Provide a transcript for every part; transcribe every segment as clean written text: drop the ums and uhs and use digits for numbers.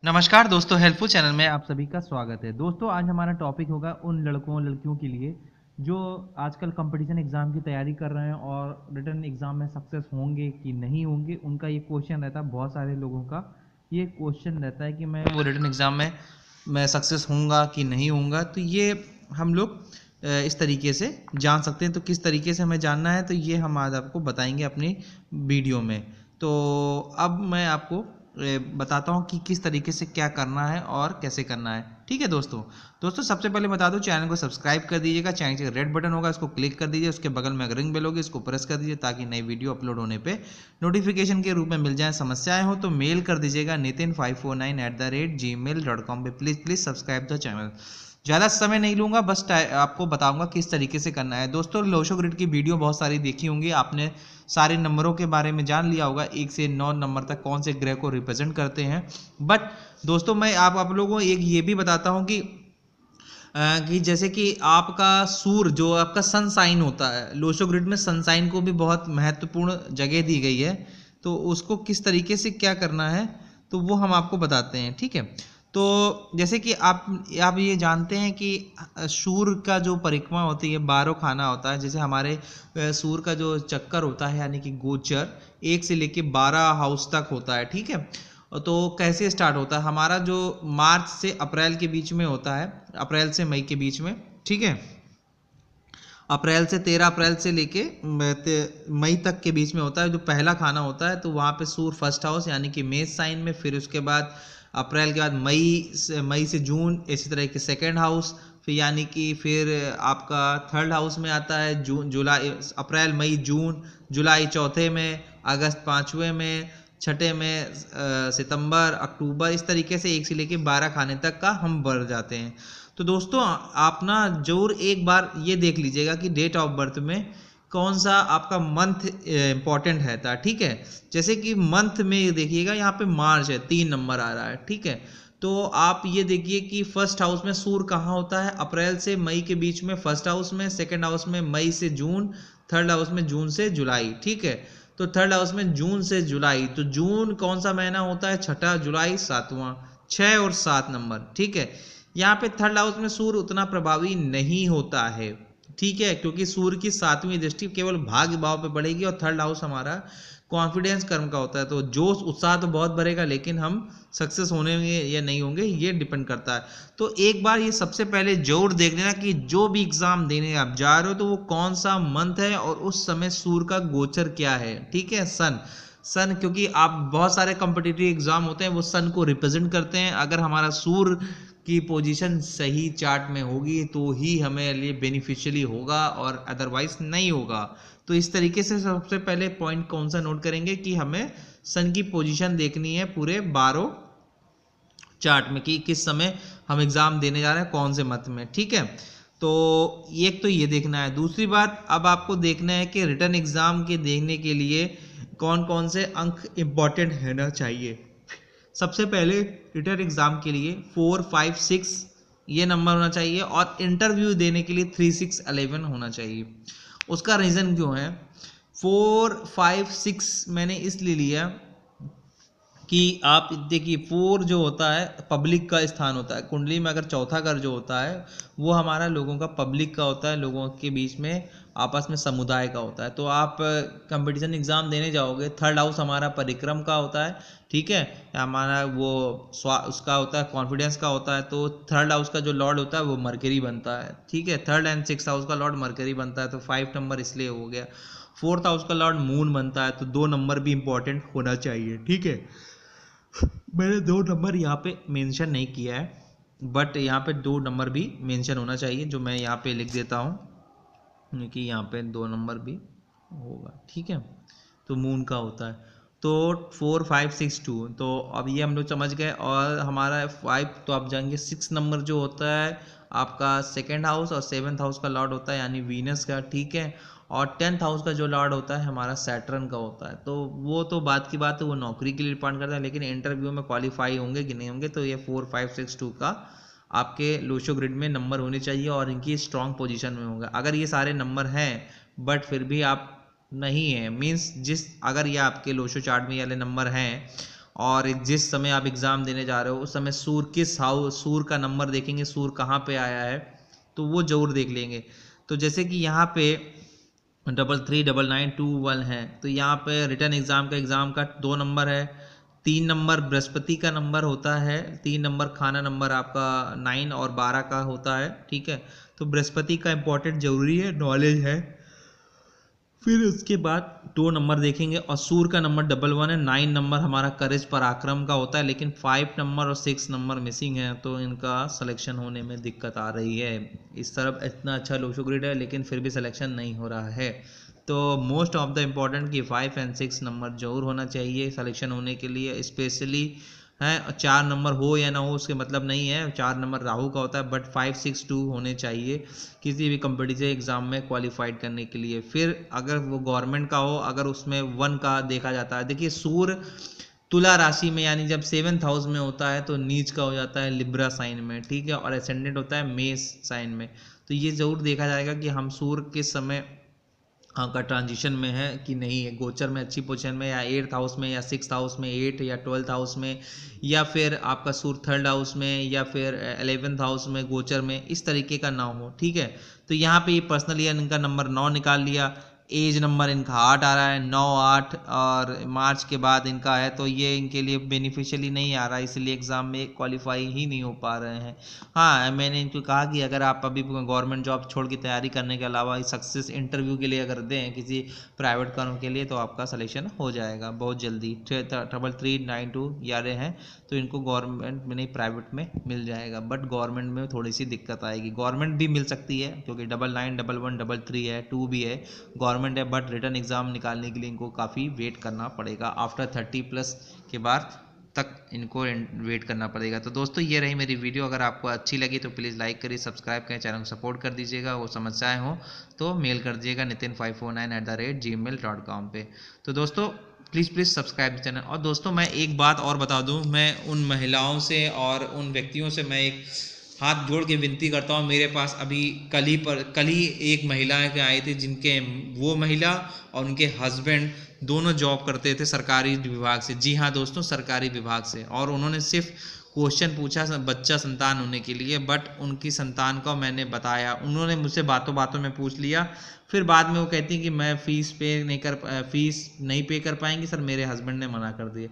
नमस्कार दोस्तों, helpful channel में आप सभी का स्वागत है। दोस्तों, आज हमारा टॉपिक होगा उन लड़कों लड़कियों के लिए जो आजकल कंपटीशन एग्ज़ाम की तैयारी कर रहे हैं और रिटन एग्ज़ाम में सक्सेस होंगे कि नहीं होंगे। उनका ये क्वेश्चन रहता है, बहुत सारे लोगों का ये क्वेश्चन रहता है कि मैं वो रिटन एग्ज़ाम में मैं सक्सेस होऊंगा कि नहीं होऊंगा। तो ये हम लोग इस तरीके से जान सकते हैं। तो किस तरीके से हमें जानना है, तो ये हम आज आपको बताएंगे अपनी वीडियो में। तो अब मैं आपको बताता हूँ कि किस तरीके से क्या करना है और कैसे करना है। ठीक है दोस्तों, सबसे पहले बता दूं, चैनल को सब्सक्राइब कर दीजिएगा। चैनल का रेड बटन होगा, इसको क्लिक कर दीजिए। उसके बगल में रिंग बेल होगी, इसको प्रेस कर दीजिए ताकि नई वीडियो अपलोड होने पे नोटिफिकेशन के रूप में मिल जाए। समस्याएं हो तो मेल कर दीजिएगा nitin549@gmail.com पे। Please subscribe the channel. ज़्यादा समय नहीं लूँगा, बस आपको बताऊंगा किस तरीके से करना है। दोस्तों, लोशो ग्रिड की वीडियो बहुत सारी देखी होंगी आपने, सारे नंबरों के बारे में जान लिया होगा, 1 से 9 नंबर तक कौन से ग्रह को रिप्रेजेंट करते हैं। बट दोस्तों, मैं आप लोगों को एक ये भी बताता हूँ कि जैसे कि आपका सूर्य जो आपका सन साइन होता है, लोशो ग्रिड में सन साइन को भी बहुत महत्वपूर्ण जगह दी गई है। तो उसको किस तरीके से क्या करना है तो वो हम आपको बताते हैं। ठीक है, तो जैसे कि आप ये जानते हैं कि सूर्य का जो परिक्रमा होती है 12 खाना होता है। जैसे हमारे सूर्य का जो चक्कर होता है यानी कि गोचर 1 से लेके 12 हाउस तक होता है। ठीक है, तो कैसे स्टार्ट होता है हमारा, जो मार्च से अप्रैल के बीच में होता है, अप्रैल से मई के बीच में। ठीक है, अप्रैल से 13 अप्रैल से लेके मई तक के बीच में होता है। जो पहला खाना होता है तो वहाँ पे सूर्य फर्स्ट हाउस यानी कि मेष साइन में, फिर उसके बाद अप्रैल के बाद मई से जून, इसी तरह के सेकेंड हाउस, फिर यानी कि फिर आपका थर्ड हाउस में आता है जून जुलाई, अप्रैल मई जून, जुलाई चौथे में, अगस्त पाँचवें में, छठे में सितंबर अक्टूबर, इस तरीके से 1 से लेके 12 खाने तक का हम बढ़ जाते हैं। तो दोस्तों, आप ना जरूर एक बार ये देख लीजिएगा कि डेट ऑफ बर्थ में कौन सा आपका मंथ इंपॉर्टेंट है था। ठीक है, जैसे कि मंथ में देखिएगा, यहाँ पे मार्च है, 3 नंबर आ रहा है। ठीक है, तो आप ये देखिए कि फर्स्ट हाउस में सूर्य कहाँ होता है, अप्रैल से मई के बीच में फर्स्ट हाउस में, सेकेंड हाउस में मई से जून, थर्ड हाउस में जून से जुलाई। ठीक है, तो थर्ड हाउस में जून से जुलाई, तो जून कौन सा महीना होता है, छठा, जुलाई सातवां, 6 और 7 नंबर। ठीक है, यहाँ पे थर्ड हाउस में सूर्य उतना प्रभावी नहीं होता है। ठीक है, क्योंकि सूर्य की 7वीं दृष्टि केवल भाग्य भाव पे पड़ेगी और थर्ड हाउस हमारा कॉन्फिडेंस कर्म का होता है। तो जोश उत्साह तो बहुत बढ़ेगा, लेकिन हम सक्सेस होने या नहीं होंगे ये डिपेंड करता है। तो एक बार ये सबसे पहले जरूर देख लेना कि जो भी एग्जाम देने आप जा रहे हो तो वो कौन सा मंथ है और उस समय सूर्य का गोचर क्या है। ठीक है, सन क्योंकि आप बहुत सारे कॉम्पिटिटिव एग्जाम होते हैं वो सन को रिप्रेजेंट करते हैं। अगर हमारा सूर्य की पोजीशन सही चार्ट में होगी तो ही हमें लिए बेनिफिशियली होगा और अदरवाइज नहीं होगा। तो इस तरीके से सबसे पहले पॉइंट कौन सा नोट करेंगे कि हमें सन की पोजीशन देखनी है पूरे 12 चार्ट में कि किस समय हम एग्जाम देने जा रहे हैं, कौन से मत में। ठीक है, तो एक तो ये देखना है। दूसरी बात, अब आपको देखना है कि रिटर्न एग्जाम के देखने के लिए कौन कौन से अंक इंपॉर्टेंट होना चाहिए। सबसे पहले रिटर्न एग्जाम के लिए 4, 5, 6 ये नंबर होना चाहिए और इंटरव्यू देने के लिए 3, 6, 11 होना चाहिए। उसका रीज़न क्यों है, 4, 5, 6 मैंने इसलिए लिया कि आप देखिए 4 जो होता है पब्लिक का स्थान होता है कुंडली में। अगर चौथा घर जो होता है वो हमारा लोगों का पब्लिक का होता है, लोगों के बीच में आपस में समुदाय का होता है। तो आप कंपटीशन एग्जाम देने जाओगे, थर्ड हाउस हमारा परिक्रम का होता है। ठीक है, हमारा वो उसका होता है कॉन्फिडेंस का होता है। तो थर्ड हाउस का जो लॉर्ड होता है वो मरकरी बनता है। ठीक है, थर्ड एंड 6 हाउस का लॉर्ड मरकरी बनता है, तो 5 नंबर इसलिए हो गया। फोर्थ हाउस का लॉर्ड मून बनता है, तो 2 नंबर भी इंपॉर्टेंट होना चाहिए। ठीक है, मैंने 2 नंबर यहाँ पे मेंशन नहीं किया है, बट यहाँ पे 2 नंबर भी मेंशन होना चाहिए, जो मैं यहाँ पे लिख देता हूँ कि यहाँ पे 2 नंबर भी होगा। ठीक है, तो मून का होता है। तो 4, 5, 6, 2, तो अब ये हम लोग समझ गए। और हमारा 5, तो आप जाएंगे 6 नंबर जो होता है आपका सेकेंड हाउस और 7th हाउस का लॉर्ड होता है यानी वीनस का। ठीक है, और 10th हाउस का जो लॉर्ड होता है हमारा सैटर्न का होता है। तो वो तो बात की बात है, वो नौकरी के लिए डिपेंड करता है, लेकिन इंटरव्यू में क्वालिफाई होंगे कि नहीं होंगे। तो ये 4, 5, 6, 2 का आपके लोशो ग्रिड में नंबर होने चाहिए और इनकी स्ट्रॉन्ग पोजीशन में होंगे। अगर ये सारे नंबर हैं बट फिर भी आप नहीं है, मीन्स जिस अगर ये आपके लोशो चार्ट में ये वाले नंबर हैं और जिस समय आप एग्ज़ाम देने जा रहे हो उस समय सूर का नंबर देखेंगे, सूर कहाँ पे आया है, तो वो ज़रूर देख लेंगे। तो जैसे कि यहाँ पे 339921 है, तो यहाँ पे रिटर्न एग्ज़ाम का 2 नंबर है, 3 नंबर बृहस्पति का नंबर होता है, 3 नंबर खाना नंबर आपका 9 और 12 का होता है, ठीक है। तो बृहस्पति का इम्पोर्टेंट जरूरी है, नॉलेज है। फिर उसके बाद 2 नंबर देखेंगे और सूर का नंबर 11 है, 9 नंबर हमारा करेज पराक्रम का होता है, लेकिन 5 नंबर और 6 नंबर मिसिंग है, तो इनका सिलेक्शन होने में दिक्कत आ रही है। इस तरफ इतना अच्छा लोशो ग्रिड है लेकिन फिर भी सिलेक्शन नहीं हो रहा है। तो मोस्ट ऑफ द इम्पॉर्टेंट कि 5 एंड 6 नंबर जरूर होना चाहिए सिलेक्शन होने के लिए, स्पेशली है। 4 नंबर हो या ना हो उसके मतलब नहीं है, 4 नंबर राहु का होता है, बट 5 6 2 होने चाहिए किसी भी कम्पिटिटिव एग्जाम में क्वालिफाइड करने के लिए। फिर अगर वो गवर्नमेंट का हो, अगर उसमें 1 का देखा जाता है, देखिए सूर्य तुला राशि में यानी जब 7th हाउस में होता है तो नीच का हो जाता है लिब्रा साइन में, ठीक है, और एसेंडेंट होता है मेष साइन में। तो ये जरूर देखा जाएगा कि हम सूर्य किस समय का ट्रांजिशन में है कि नहीं है, गोचर में अच्छी पोजीशन में, या 8th हाउस में, या 6th हाउस में 8, या 12th हाउस में, या फिर आपका सूर्य 3rd हाउस में, या फिर 11th हाउस में गोचर में, इस तरीके का ना हो, ठीक है। तो यहाँ पे ये पर्सनल ईयर इनका नंबर 9 निकाल लिया, एज नंबर इनका 8 आ रहा है, 9 8 और मार्च के बाद इनका है, तो ये इनके लिए बेनिफिशियली नहीं आ रहा है, इसलिए एग्ज़ाम में क्वालिफाई ही नहीं हो पा रहे हैं। हाँ, मैंने इनको कहा कि अगर आप अभी गवर्नमेंट जॉब छोड़ के तैयारी करने के अलावा सक्सेस इंटरव्यू के लिए अगर दें किसी प्राइवेट फर्म के लिए, तो आपका सिलेक्शन हो जाएगा बहुत जल्दी। 3392 याद हैं, तो इनको गवर्नमेंट में नहीं प्राइवेट में मिल जाएगा, बट गवर्नमेंट में थोड़ी सी दिक्कत आएगी। गवर्नमेंट भी मिल सकती है क्योंकि 991133 है, 2 भी है, गवर्नमेंट है, बट रिटर्न एग्ज़ाम निकालने के लिए इनको काफ़ी वेट करना पड़ेगा। आफ्टर 30+ के बाद तक इनको वेट करना पड़ेगा। तो दोस्तों ये रही मेरी वीडियो, अगर आपको अच्छी लगी तो प्लीज़ लाइक करिए, सब्सक्राइब करें, चैनल को सपोर्ट कर दीजिएगा। वो समस्याएं हो तो मेल कर दीजिएगा nitin549@gmail.com पे। तो दोस्तों प्लीज़ सब्सक्राइब चैनल। और दोस्तों मैं एक बात और बता दूं, मैं उन महिलाओं से और उन व्यक्तियों से मैं एक हाथ जोड़ के विनती करता हूँ। मेरे पास अभी कल ही एक महिला के आए थे जिनके वो महिला और उनके हस्बैंड दोनों जॉब करते थे सरकारी विभाग से। जी हाँ दोस्तों, सरकारी विभाग से। और उन्होंने सिर्फ क्वेश्चन पूछा बच्चा संतान होने के लिए, बट उनकी संतान को मैंने बताया, उन्होंने मुझसे बातों बातों में पूछ लिया। फिर बाद में वो कहती हैं कि मैं फीस नहीं पे कर पाएंगी सर, मेरे हस्बैंड ने मना कर दिया।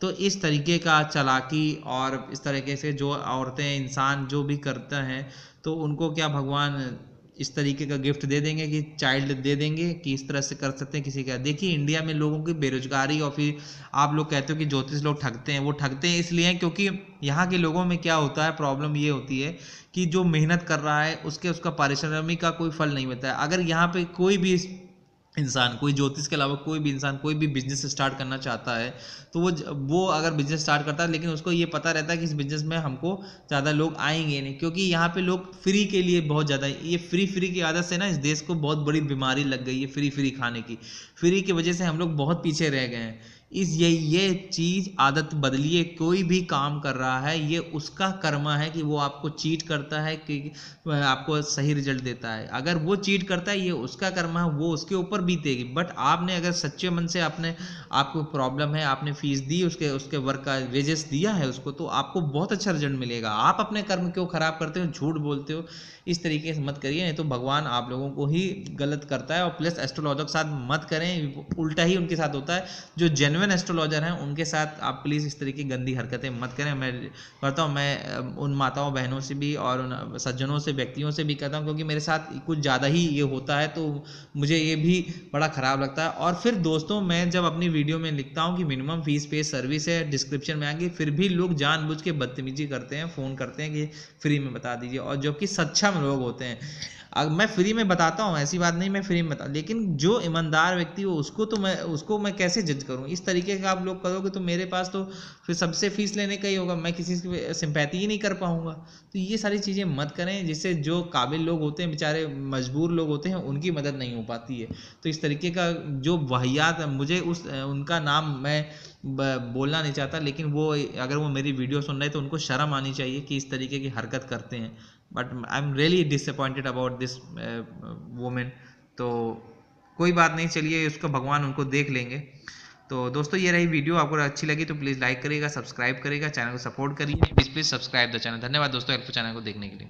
तो इस तरीके का चालाकी और इस तरीके से जो औरतें इंसान जो भी करते हैं, तो उनको क्या भगवान इस तरीके का गिफ्ट दे देंगे कि चाइल्ड दे देंगे कि इस तरह से कर सकते हैं किसी का। देखिए इंडिया में लोगों की बेरोजगारी, और फिर आप लोग कहते हो कि ज्योतिष लोग ठगते हैं, वो ठगते हैं इसलिए क्योंकि यहाँ के लोगों में क्या होता है, प्रॉब्लम ये होती है कि जो मेहनत कर रहा है उसका पारिश्रमिक का कोई फल नहीं मिलता है। अगर यहाँ पे कोई भी इंसान, कोई ज्योतिष के अलावा कोई भी इंसान कोई भी बिजनेस स्टार्ट करना चाहता है, तो वो अगर बिजनेस स्टार्ट करता है, लेकिन उसको ये पता रहता है कि इस बिजनेस में हमको ज़्यादा लोग आएंगे नहीं, क्योंकि यहाँ पे लोग फ्री के लिए बहुत ज़्यादा, ये फ्री की आदत से ना इस देश को बहुत बड़ी बीमारी लग गई है, फ्री खाने की। फ्री की वजह से हम लोग बहुत पीछे रह गए हैं। ये चीज़ आदत बदलिए। कोई भी काम कर रहा है ये उसका कर्मा है कि वो आपको चीट करता है कि आपको सही रिजल्ट देता है। अगर वो चीट करता है ये उसका कर्मा है, वो उसके ऊपर बीतेगी। बट आपने अगर सच्चे मन से आपको प्रॉब्लम है, आपने फीस दी, उसके वर्क का वेजेस दिया है उसको, तो आपको बहुत अच्छा रिजल्ट मिलेगा। आप अपने कर्म क्यों खराब करते हो, झूठ बोलते हो, इस तरीके से मत करिए, नहीं तो भगवान आप लोगों को ही गलत करता है। और प्लस एस्ट्रोलॉजर के साथ मत करें, उल्टा ही उनके साथ होता है। जो जेन्युइन एस्ट्रोलॉजर हैं उनके साथ आप प्लीज़ इस तरीके की गंदी हरकतें मत करें। मैं करता हूँ, मैं उन माताओं बहनों से भी और उन सज्जनों से, व्यक्तियों से भी कहता हूँ, क्योंकि मेरे साथ कुछ ज़्यादा ही ये होता है, तो मुझे ये भी बड़ा ख़राब लगता है। और फिर दोस्तों मैं जब अपनी वीडियो में लिखता हूँ कि मिनिमम फीस पे सर्विस है, डिस्क्रिप्शन में आएंगे, फिर भी लोग जानबूझ के बदतमीजी करते हैं, फ़ोन करते हैं कि फ्री में बता दीजिए, और जो कि सक्षम लोग होते हैं। अब मैं फ्री में बताता हूँ, ऐसी बात नहीं मैं फ्री में बता, लेकिन जो ईमानदार व्यक्ति हो उसको मैं कैसे जज करूँ। इस तरीके का आप लोग करोगे तो मेरे पास तो फिर सबसे फीस लेने का ही होगा, मैं किसी की सिंपैथी ही नहीं कर पाऊंगा। तो ये सारी चीज़ें मत करें, जिससे जो काबिल लोग होते हैं, बेचारे मजबूर लोग होते हैं, उनकी मदद नहीं हो पाती है। तो इस तरीके का जो वाहियात, मुझे उनका नाम मैं बोलना नहीं चाहता, लेकिन वो अगर वो मेरी वीडियो सुन रहे हैं तो उनको शर्म आनी चाहिए कि इस तरीके की हरकत करते हैं। But I am really disappointed about this women. तो कोई बात नहीं, चलिए उसका भगवान उनको देख लेंगे। तो दोस्तों ये रही वीडियो, आपको अच्छी लगी तो प्लीज़ लाइक करिएगा, सब्सक्राइब करिएगा, चैनल को सपोर्ट करिए, प्लीज़ सब्सक्राइब द चैनल। धन्यवाद दोस्तों हेल्पफुल चैनल को देखने के लिए।